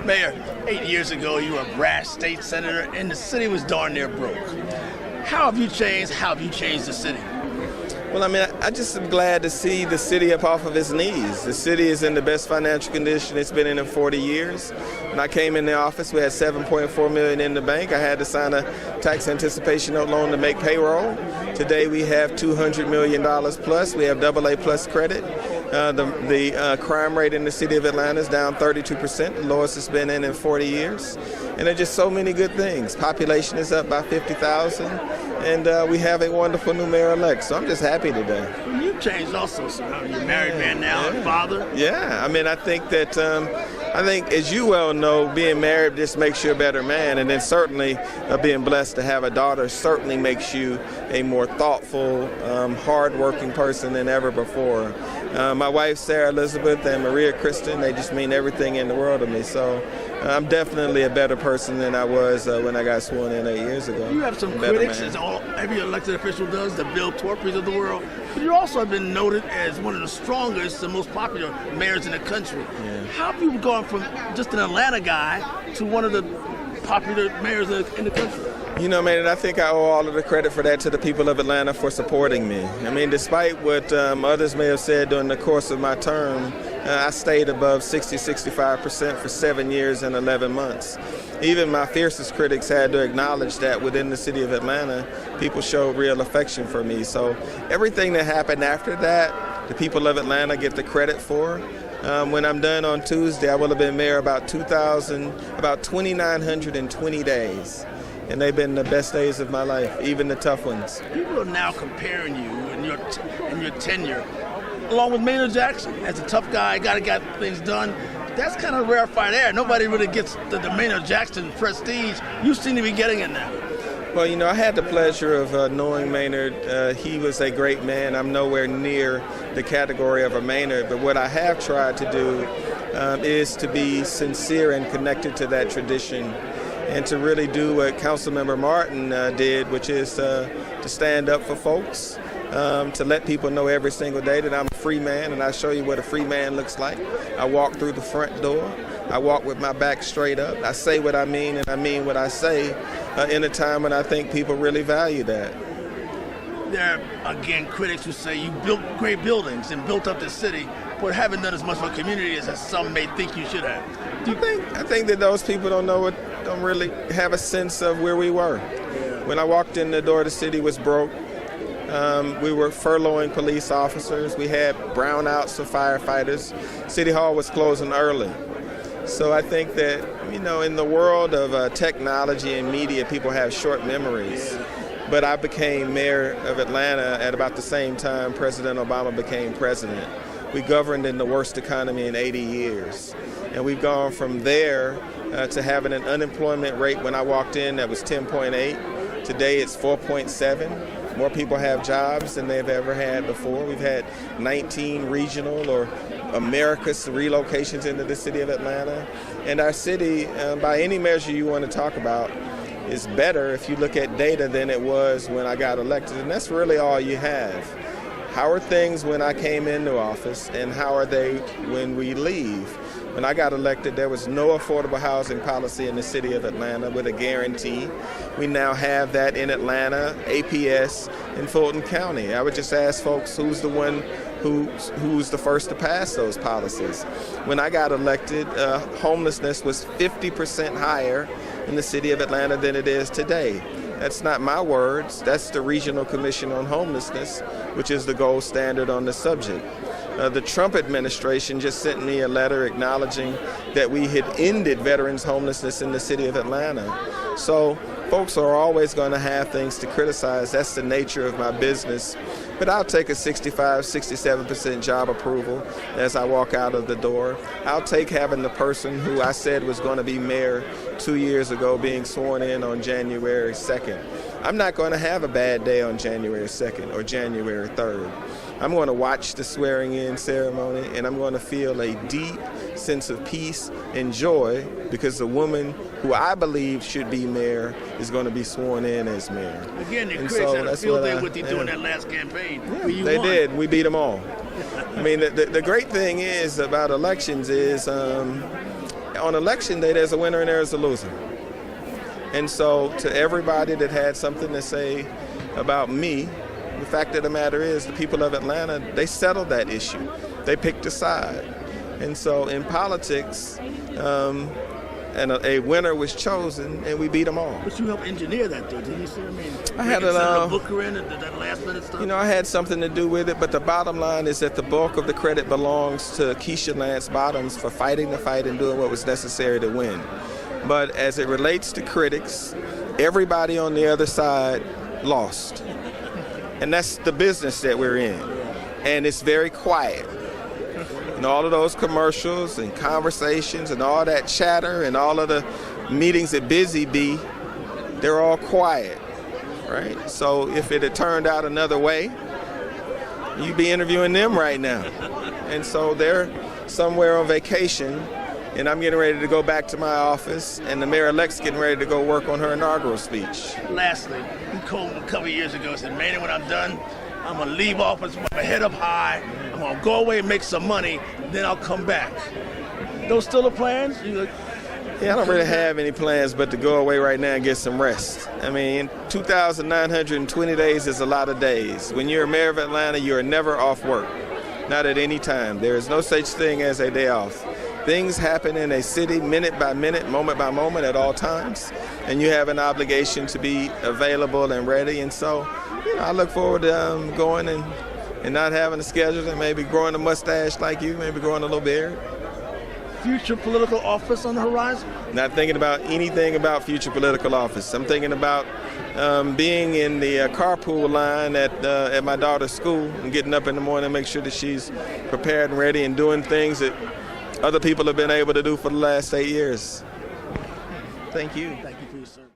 Mayor, 8 years ago, you were a brash state senator, and the city was darn near broke. How have you changed? How have you changed the city? Well, I mean, I just am glad to see the city up off of its knees. The city is in the best financial condition it's been in 40 years. When I came in the office, we had $7.4 million in the bank. I had to sign a tax anticipation note loan to make payroll. Today we have $200 million plus. We have AA plus credit. The crime rate in the city of Atlanta is down 32%, the lowest it's been in 40 years. And there are just so many good things. Population is up by 50,000, and we have a wonderful new mayor-elect. So I'm just happy today. Well, you've changed also, so you're a married man now, and father. Yeah, I mean, I think that, as you well know, being married just makes you a better man, and then certainly being blessed to have a daughter certainly makes you a more thoughtful, hard-working person than ever before. My wife, Sarah Elizabeth, and Maria Kristen, they just mean everything in the world to me. So I'm definitely a better person than I was when I got sworn in 8 years ago. You have some critics, as every elected official does, the Bill Torpes of the world. But you also have been noted as one of the strongest and most popular mayors in the country. Yeah. How have you gone from just an Atlanta guy to one of the popular mayors in the country? You know, man, I think I owe all of the credit for that to the people of Atlanta for supporting me. I mean, despite what others may have said during the course of my term, I stayed above 65% for 7 years and 11 months. Even my fiercest critics had to acknowledge that within the city of Atlanta, people showed real affection for me. So everything that happened after that, the people of Atlanta get the credit for. When I'm done on Tuesday, I will have been mayor about 2,920 days. And they've been the best days of my life, even the tough ones. People are now comparing you and your tenure, along with Maynard Jackson, as a tough guy, got things done. That's kind of rarefied air. Nobody really gets the Maynard Jackson prestige. You seem to be getting it now. Well, you know, I had the pleasure of knowing Maynard. He was a great man. I'm nowhere near the category of a Maynard, but what I have tried to do is to be sincere and connected to that tradition, and to really do what Councilmember Martin did, which is to stand up for folks, to let people know every single day that I'm a free man, and I show you what a free man looks like. I walk through the front door. I walk with my back straight up. I say what I mean, and I mean what I say in a time when I think people really value that. There are, again, critics who say you built great buildings and built up the city, but haven't done as much for the community as some may think you should have. I think that those people don't really have a sense of where we were. When I walked in the door, the city was broke. We were furloughing police officers. We had brownouts for firefighters. City Hall was closing early. So I think that, you know, in the world of technology and media, people have short memories. But I became mayor of Atlanta at about the same time President Obama became president. We governed in the worst economy in 80 years. And we've gone from there to having an unemployment rate when I walked in that was 10.8. Today it's 4.7. More people have jobs than they've ever had before. We've had 19 regional or America's relocations into the city of Atlanta. And our city, by any measure you want to talk about, is better if you look at data than it was when I got elected. And that's really all you have. How are things when I came into office, and how are they when we leave? When I got elected, there was no affordable housing policy in the city of Atlanta with a guarantee. We now have that in Atlanta, APS, and Fulton County. I would just ask folks who's the one who's the first to pass those policies. When I got elected, homelessness was 50% higher in the city of Atlanta than it is today. That's not my words. That's the Regional Commission on Homelessness, which is the gold standard on the subject. The Trump administration just sent me a letter acknowledging that we had ended veterans' homelessness in the city of Atlanta. So folks are always going to have things to criticize. That's the nature of my business. But I'll take a 65, 67% job approval as I walk out of the door. I'll take having the person who I said was going to be mayor 2 years ago being sworn in on January 2nd. I'm not going to have a bad day on January 2nd or January 3rd. I'm going to watch the swearing-in ceremony, and I'm going to feel a deep sense of peace and joy because the woman who I believe should be mayor is going to be sworn in as mayor. Again, the critics had a field day with you doing that last campaign. Yeah, they did. We beat them all. I mean, the great thing is about elections is on election day, there's a winner and there's a loser. And so to everybody that had something to say about me, the fact of the matter is the people of Atlanta, they settled that issue. They picked a side. And so in politics, and a winner was chosen, and we beat them all. But you helped engineer that, though, didn't you, sir? I mean, I had a booker in that last-minute stuff. You know, I had something to do with it, but the bottom line is that the bulk of the credit belongs to Keisha Lance Bottoms for fighting the fight and doing what was necessary to win. But as it relates to critics, everybody on the other side lost. And that's the business that we're in. And it's very quiet. And all of those commercials and conversations and all that chatter and all of the meetings at Busy Bee, they're all quiet, right? So if it had turned out another way, you'd be interviewing them right now. And so they're somewhere on vacation, and I'm getting ready to go back to my office, and the mayor-elect's getting ready to go work on her inaugural speech. Lastly, you called a couple of years ago and said, Maynard, when I'm done, I'm going to leave office with my head up high. I'm going to go away and make some money. Then I'll come back. Those still the plans? Yeah, I don't really have any plans but to go away right now and get some rest. I mean, 2,920 days is a lot of days. When you're mayor of Atlanta, you are never off work. Not at any time. There is no such thing as a day off. Things happen in a city minute by minute, moment by moment at all times. And you have an obligation to be available and ready. And so, you know, I look forward to going and not having a schedule and maybe growing a mustache like you, maybe growing a little beard. Future political office on the horizon? Not thinking about anything about future political office. I'm thinking about being in the carpool line at my daughter's school and getting up in the morning and make sure that she's prepared and ready and doing things that other people have been able to do for the last 8 years. Thank you. Thank you for your service.